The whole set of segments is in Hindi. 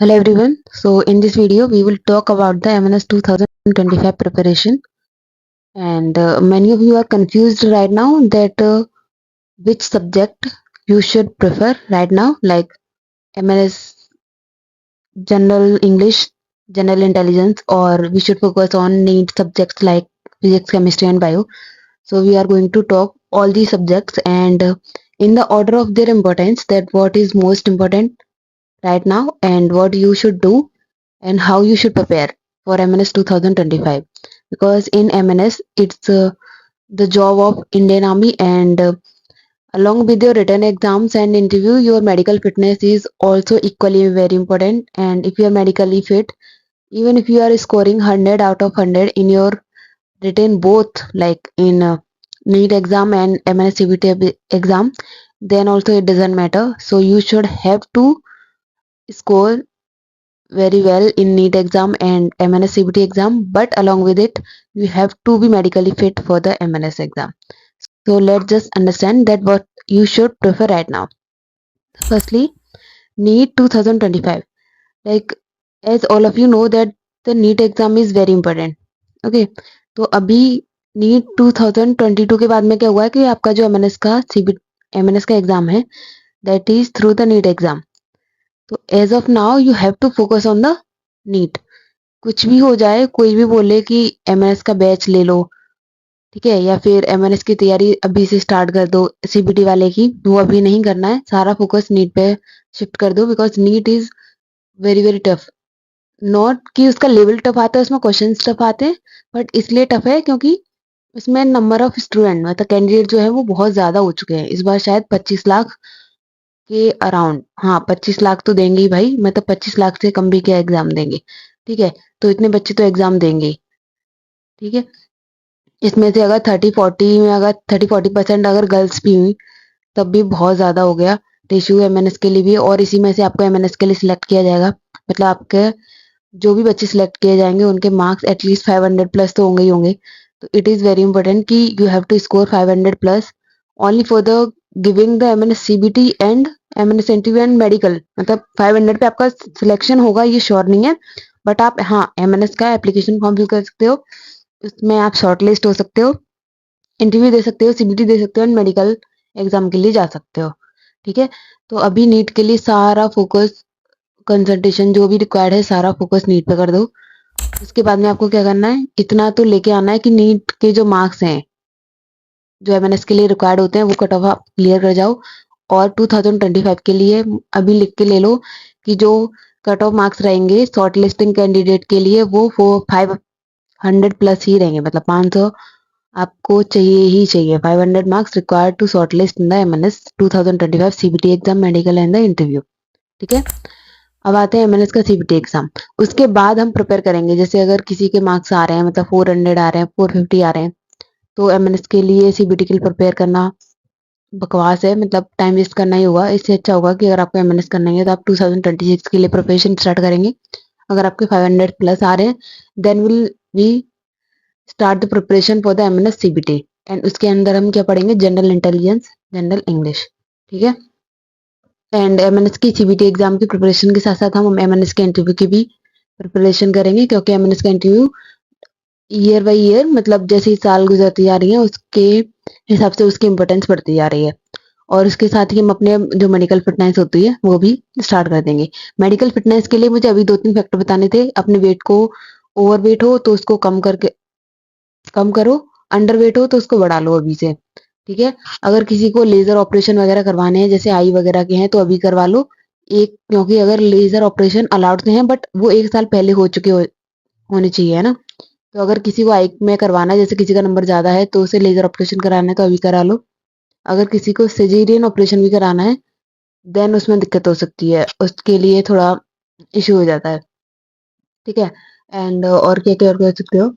Hello everyone. So in this video we will talk about the MNS 2025 preparation, and many of you are confused right now that which subject you should prefer right now, like MNS General English, General Intelligence, or we should focus on NEET subjects like physics, chemistry and bio. So we are going to talk all these subjects, and in the order of their importance, that what is most important right now and what you should do and how you should prepare for MNS 2025, because in MNS it's the job of Indian Army, and along with your written exams and interview, your medical fitness is also equally very important. And if you are medically fit, even if you are scoring 100 out of 100 in your written, both like in NEET exam and MNS CBT exam, then also it doesn't matter. So you should have to score very well in NEET exam and MNS CBT exam, but along with it, you have to be medically fit for the MNS exam. So let's just understand that what you should prefer right now. Firstly, NEET 2025. Like, as all of you know that the NEET exam is very important. Okay, तो अभी NEET 2022 के बाद में क्या हुआ है कि आपका जो MNS का MNS का एग्जाम है, that is through the NEET exam. तो as of now you have to focus on the NEET. कुछ भी हो जाए, कोई भी बोले कि एमएनएस का बैच ले लो, ठीक है, या फिर एमएनएस की तैयारी अभी से स्टार्ट कर दो, सीबीटी वाले की, वो अभी नहीं करना है, सारा फोकस नीट पे शिफ्ट कर दो, because NEET is very very tough. Not कि उसका लेवल टफ आता है, उसमें क्वेश्चन टफ आते हैं, बट इसलिए टफ है क्योंकि उसमें नंबर ऑफ स्टूडेंट मतलब कैंडिडेट जो है वो बहुत ज्यादा हो चुके हैं. इस बार शायद 25 लाख के अराउंड, हाँ 25 लाख तो देंगे ही भाई, मतलब 25 लाख से कम भी क्या एग्जाम देंगे, ठीक है, तो इतने बच्चे तो एग्जाम देंगे, ठीक है. इसमें से अगर 30-40 में अगर 30-40% अगर गर्ल्स भी हुई तब भी बहुत ज़्यादा हो गया रेशियो एमएनएस के लिए भी, और इसी में से आपको एमएनएस के लिए सिलेक्ट किया जाएगा. मतलब आपके जो भी बच्चे सिलेक्ट किए जाएंगे उनके मार्क्स एटलीस्ट 500 प्लस तो होंगे ही होंगे. तो इट इज़ वेरी इंपॉर्टेंट कि you have to score 500 plus only for the giving the MNS CBT and MNS interview and medical. मतलब 500 पे आपका सिलेक्शन होगा ये श्योर नहीं है, बट आप हाँ एमएनएस का एप्लीकेशन फॉर्म फिल कर सकते हो, उसमें आप शॉर्ट लिस्ट हो सकते हो, इंटरव्यू दे सकते हो, सीबीटी दे सकते हो एंड मेडिकल एग्जाम के लिए जा सकते हो, ठीक है. तो अभी नीट के लिए सारा फोकस, कंसंट्रेशन जो भी रिक्वायर्ड है सारा फोकस नीट पे कर दो. उसके बाद में आपको क्या करना है, इतना तो लेके आना है कि नीट के जो मार्क्स हैं जो एमएनएस के लिए रिक्वायर्ड होते हैं वो कट ऑफ आप क्लियर कर जाओ. और 2025 के लिए अभी लिख के ले लो कि जो कट ऑफ मार्क्स रहेंगे शॉर्ट लिस्टिंग कैंडिडेट के लिए वो 500 प्लस ही रहेंगे, मतलब 500 आपको चाहिए ही चाहिए. 500 marks required to shortlist in the MNS 2025 CBT exam, medical and the interview, ठीक है. अब आते हैं एमएनएस का सीबीटी एग्जाम. उसके बाद हम प्रिपेयर करेंगे, जैसे अगर किसी के मार्क्स आ रहे हैं, मतलब 400 आ रहे हैं, 450 आ रहे हैं, तो एमएनएस के लिए सीबीटी के लिए प्रिपेयर करना बकवास है, मतलब टाइम वेस्ट करना ही होगा. इससे अच्छा होगा कि अगर आपको एमएनएस करना है तो आप 2026 के लिए प्रिपरेशन स्टार्ट करेंगे. अगर आपके 500 प्लस आ रहे हैं then will we start the preparation for the MNS CBT. And उसके अंदर हम क्या पढ़ेंगे, जनरल इंटेलिजेंस, जनरल इंग्लिश, ठीक है. एंड एमएनएस की सीबीटी एग्जाम की प्रिपरेशन के साथ साथ हम एमएनएस के इंटरव्यू की भी प्रिपरेशन करेंगे, क्योंकि एमएनएस का इंटरव्यू ईयर बाई ईयर, मतलब जैसे ही साल गुजरती जा रही है उसके हिसाब से उसकी इम्पोर्टेंस बढ़ती जा रही है. और उसके साथ ही हम अपने जो मेडिकल फिटनेस होती है वो भी स्टार्ट कर देंगे. मेडिकल फिटनेस के लिए मुझे अभी 2-3 फैक्टर बताने थे. अपने वेट को, ओवर वेट हो तो उसको कम करो, अंडर वेट हो तो उसको बढ़ा लो अभी से, ठीक है. अगर किसी को लेजर ऑपरेशन वगैरह करवाने हैं, जैसे आई वगैरह के हैं, तो अभी करवा लो एक, क्योंकि अगर लेजर ऑपरेशन अलाउड तो हैं बट वो 1 साल पहले हो चुके होने चाहिए, है ना. तो अगर किसी को आई में करवाना है, जैसे किसी का नंबर ज्यादा है तो उसे लेजर ऑपरेशन कराना है तो अभी करा लो. अगर किसी को सिजेरियन ऑपरेशन भी कराना है देन उसमें दिक्कत हो सकती है, उसके लिए थोड़ा इश्यू हो जाता है, ठीक है. एंड और क्या क्या और कर सकते हो,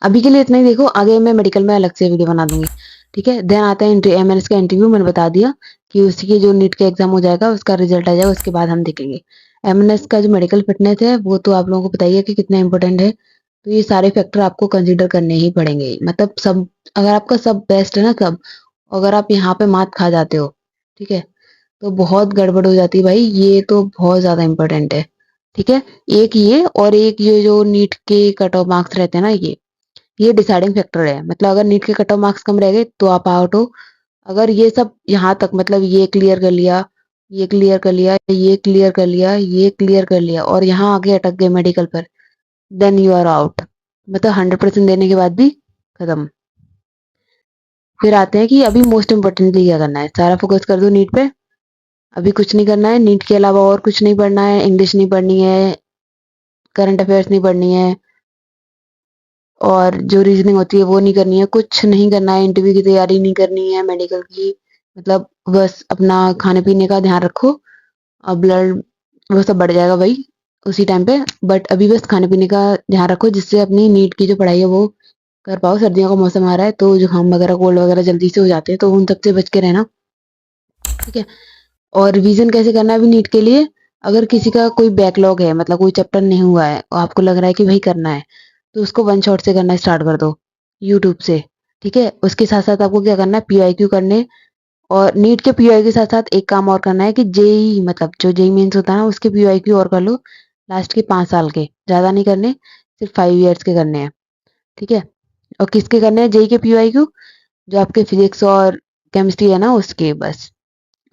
अभी के लिए इतना ही. देखो आगे मैं मेडिकल में अलग से वीडियो बना दूंगी, ठीक है. देन आता है एमएनएस का इंटरव्यू. मैंने बता दिया कि उसी के जो नीट का एग्जाम हो जाएगा उसका रिजल्ट आ जाएगा, उसके बाद हम देखेंगे. एमएनएस का जो मेडिकल फिटनेस है वो तो आप लोगों को पता ही है कि कितना इंपॉर्टेंट है. तो ये सारे फैक्टर आपको कंसिडर करने ही पड़ेंगे, मतलब सब, अगर आपका सब बेस्ट है ना सब, अगर आप यहाँ पे मात खा जाते हो, ठीक है, तो बहुत गड़बड़ हो जाती है भाई, ये तो बहुत ज़्यादा इम्पोर्टेंट है। ठीक है, एक ये और एक ये जो नीट के कट ऑफ मार्क्स रहते हैं ना, ये डिसाइडिंग फैक्टर है। मतलब अगर नीट के कट ऑफ मार्क्स कम रह गए तो आप आउट हो। अगर ये सब यहाँ तक, मतलब ये क्लियर कर लिया, ये क्लियर कर लिया, ये क्लियर कर लिया, ये क्लियर कर लिया और यहाँ आगे अटक गए मेडिकल पर, देन यू आर आउट। मतलब 100% देने के बाद भी खत्म। फिर आते हैं कि अभी मोस्ट इम्पोर्टेंटली क्या करना है। सारा फोकस कर दो नीट पे। अभी कुछ नहीं करना है, नीट के अलावा और कुछ नहीं पढ़ना है। इंग्लिश नहीं पढ़नी है, करंट अफेयर्स नहीं पढ़नी है, और जो रीजनिंग होती है वो नहीं करनी है। कुछ नहीं करना है, इंटरव्यू की तैयारी नहीं करनी है मेडिकल की। मतलब बस अपना खाने पीने का ध्यान रखो, और ब्लड वो सब बढ़ जाएगा भाई उसी टाइम पे। बट अभी बस खाने पीने का ध्यान रखो, जिससे अपनी नीट की जो पढ़ाई है वो कर पाओ। सर्दियों का मौसम आ रहा है तो जुकाम वगैरह, कोल्ड वगैरह जल्दी से हो जाते हैं, तो उन सबसे बच के रहना। ठीक है। और रिवीजन कैसे करना है अभी नीट के लिए? अगर किसी का कोई बैकलॉग है, मतलब कोई चैप्टर नहीं हुआ है और आपको लग रहा है कि भाई करना है, तो उसको वन शॉट से करना स्टार्ट कर दो, यूट्यूब से। ठीक है, उसके साथ साथ आपको क्या करना है, पीआईक्यू करने। और नीट के पीआई के साथ साथ एक काम और करना है कि जेई, मतलब जो जेई मेंस होता है ना, उसके पीआईक्यू और कर लो। लास्ट के 5 साल के, ज्यादा नहीं करने, सिर्फ 5 ईयर्स के करने हैं। ठीक है। और किसके करने हैं जेई के पीआईक्यू? जो आपके फिजिक्स और केमिस्ट्री है ना, उसके बस।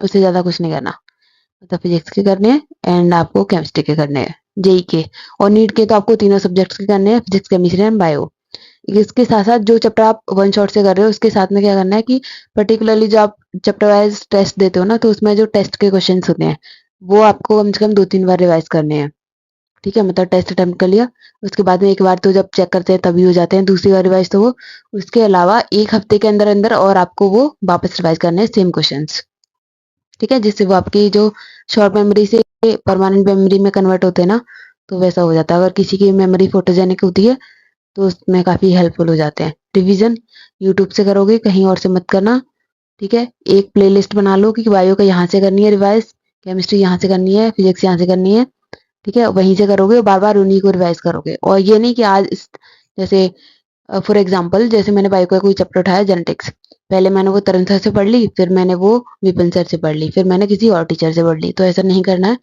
उससे ज्यादा कुछ नहीं करना। मतलब फिजिक्स के करने हैं एंड आपको केमिस्ट्री के करने हैं, जेई के। और नीट के तो आपको तीनों सब्जेक्ट्स के करने हैं, फिजिक्स केमिस्ट्री एंड बायो। इसके साथ साथ जो चैप्टर आप वन शॉट से कर रहे हो, उसके साथ में क्या करना है कि पर्टिकुलरली जो आप चैप्टर वाइज टेस्ट देते हो ना, तो उसमें जो टेस्ट के क्वेश्चन होते हैं वो आपको कम से कम 2-3 बार रिवाइज करने हैं। ठीक है, मतलब टेस्ट अटेम्प्ट कर लिया, उसके बाद में एक बार तो जब चेक करते हैं तभी हो जाते हैं, दूसरी बार रिवाइज तो वो। उसके अलावा 1 हफ्ते के अंदर अंदर और आपको वो वापस रिवाइज करने हैं सेम क्वेश्चन। ठीक है, जिससे वो आपकी जो शॉर्ट मेमोरी से परमानेंट मेमोरी में कन्वर्ट होते हैं ना, तो वैसा हो जाता है। अगर किसी की मेमोरी फोटोजेनिक होती है तो उसमें काफ़ी हेल्पफुल हो जाते हैं। रिवीजन यूट्यूब से करोगे, कहीं और से मत करना। ठीक है, एक प्लेलिस्ट बना लो कि बायो का यहाँ से करनी है रिवाइज, केमिस्ट्री यहाँ से करनी है, फिजिक्स यहाँ से करनी है। ठीक है, वहीं से करोगे, बार बार उन्हीं को रिवाइज करोगे। और ये नहीं कि आज इस, जैसे फॉर एग्जाम्पल, जैसे मैंने बायो का कोई चैप्टर उठाया जेनेटिक्स, पहले मैंने वो तरुण सर से पढ़ ली, फिर मैंने वो विपिन सर से पढ़ ली, फिर मैंने किसी और टीचर से पढ़ ली। तो ऐसा नहीं करना है।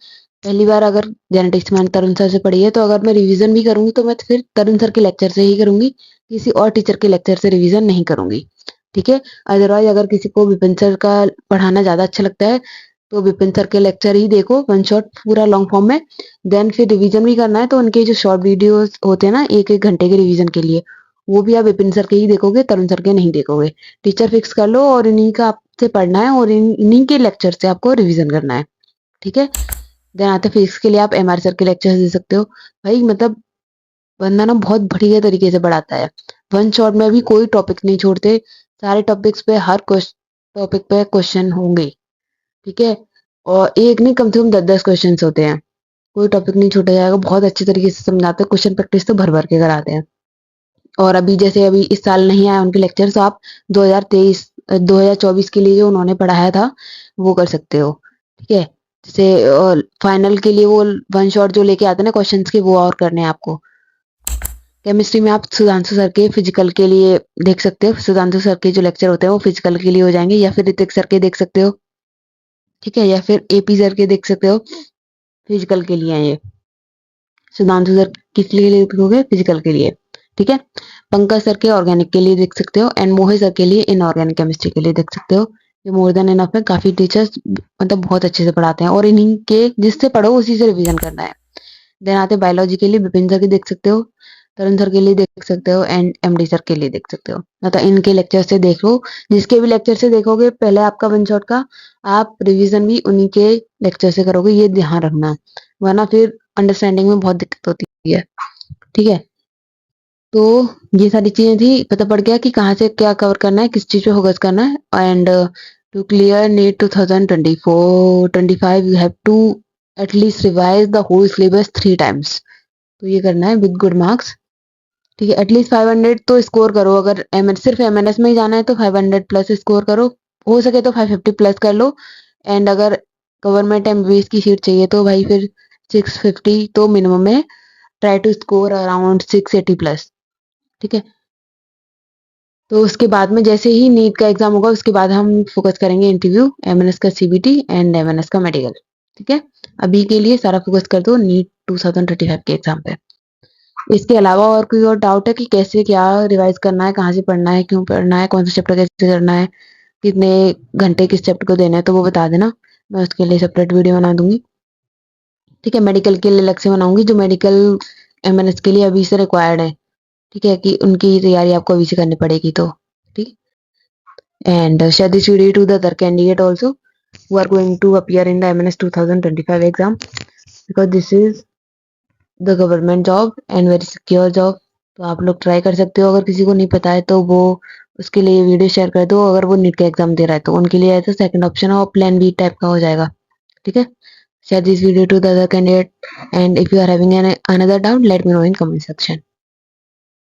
पहली बार अगर जेनेटिक्स मैंने तरुण सर से पढ़ी है, तो अगर मैं रिवीजन भी करूंगी तो मैं फिर तरुण सर के लेक्चर से ही करूंगी, किसी और टीचर के लेक्चर से रिवीजन नहीं करूंगी। ठीक है। अदरवाइज अगर किसी को विपिन सर का पढ़ाना ज्यादा अच्छा लगता है, तो विपिन सर के लेक्चर ही देखो वन शॉट पूरा लॉन्ग फॉर्म में। देन फिर रिवीजन भी करना है तो उनके जो शॉर्ट वीडियोस होते हैं ना, 1-1 घंटे के रिवीजन के लिए, वो भी आप विपिन सर के ही देखोगे, तरुण सर के नहीं देखोगे। टीचर फिक्स कर लो और इन्हीं का आपसे पढ़ना है, और इन्हीं के लेक्चर से आपको रिवीजन करना है। ठीक है। देन आते फिजिक्स के लिए आप एमआर सर के लेक्चर दे सकते हो। भाई मतलब बंदा ना बहुत बढ़िया तरीके से पढ़ाता है। वन शॉट में भी कोई टॉपिक नहीं छोड़ते, सारे टॉपिक्स पे, हर टॉपिक पे क्वेश्चन होंगे। ठीक है। और एक नहीं, कम से कम 10-10 क्वेश्चन होते हैं। कोई टॉपिक नहीं छूटा जाएगा, बहुत अच्छे तरीके से समझाते हैं, क्वेश्चन प्रैक्टिस तो भर भर के कराते हैं। और अभी जैसे अभी इस साल नहीं आया उनके लेक्चर, तो आप 2023 2024 के लिए जो उन्होंने पढ़ाया था वो कर सकते हो। ठीक है। जैसे फाइनल के लिए वो वन शॉट जो लेके आते हैं ना क्वेश्चंस के, वो और करने हैं आपको। केमिस्ट्री में आप सुधांशु सर के फिजिकल के लिए देख सकते हो, सुधांशु सर के जो लेक्चर होते हैं वो फिजिकल के लिए हो जाएंगे, या फिर ऋतिक सर के देख सकते हो। ठीक है, या फिर एपी सर के देख सकते हो, फिजिकल के लिए हैं ये। सुधांशु सर किस लिए लिखोगे? फिजिकल के लिए। ठीक है। पंकज सर के ऑर्गेनिक के लिए देख सकते हो, एंड मोहित सर के लिए इनऑर्गेनिक केमिस्ट्री के लिए देख सकते हो। ये मोर देन इनफ है, काफी टीचर्स मतलब बहुत अच्छे से पढ़ाते हैं, और इन्हीं के जिससे पढ़ो उसी से रिवीजन करना है। देन आते बायोलॉजी के लिए विपिन सर के देख सकते हो, तरुण सर के लिए देख सकते हो, एंड एमडी सर के लिए देख सकते हो। मतलब इनके लेक्चर से देख लो। जिसके भी लेक्चर से देखोगे पहले आपका वन शॉट का, आप रिवीजन भी उन्हीं के लेक्चर से करोगे, ये ध्यान रखना। वरना फिर अंडरस्टैंडिंग में बहुत दिक्कत होती है। ठीक है। तो ये सारी चीजें थी, पता पड़ गया कि कहाँ से क्या कवर करना है, किस चीज पे फोकस करना है। And to clear NEET 2024-25 you have to at least revise the whole syllabus 3 times. तो ये करना है विद गुड मार्क्स। ठीक है, एटलीस्ट 500 तो स्कोर करो। अगर सिर्फ एमएनएस में ही जाना है तो 500 प्लस स्कोर करो, हो सके तो 550 प्लस कर लो। एंड अगर गवर्नमेंट एमबीबीएस की सीट चाहिए तो भाई फिर 650 तो मिनिमम है। Try to score around 680 plus. ठीक है। तो उसके बाद में जैसे ही नीट का एग्जाम होगा उसके बाद हम फोकस करेंगे इंटरव्यू, एमएनएस का सीबीटी एंड एमएनएस का मेडिकल। ठीक है, अभी के लिए सारा फोकस कर दो नीट 2025 के एग्जाम पे। इसके अलावा और कोई और डाउट है कि कैसे क्या रिवाइज करना है, कहाँ से पढ़ना है, क्यों पढ़ना है, कौन सा चैप्टर कैसे करना है, कितने घंटे किस चैप्टर को देना है, तो वो बता देना, मैं उसके लिए सेपरेट वीडियो बना दूंगी। ठीक है, मेडिकल के लिए अलग से बनाऊंगी, जो मेडिकल एमएनएस के लिए अभी से रिक्वायर्ड है। ठीक है, कि उनकी तैयारी आपको अभी से करनी पड़ेगी तो ठीक। And share this video to the other candidate also who are going to appear in the MNS 2025 exam, because this is the government job and very secure job। तो आप लोग ट्राई कर सकते हो, अगर किसी को नहीं पता है तो वो उसके लिए वीडियो शेयर कर दो, अगर वो नीट का एग्जाम दे रहा है तो उनके लिए ऐसा सेकंड ऑप्शन और प्लान बी टाइप का हो जाएगा। ठीक है, share this video to the other candidate and if you are having another doubt let me know in comment section।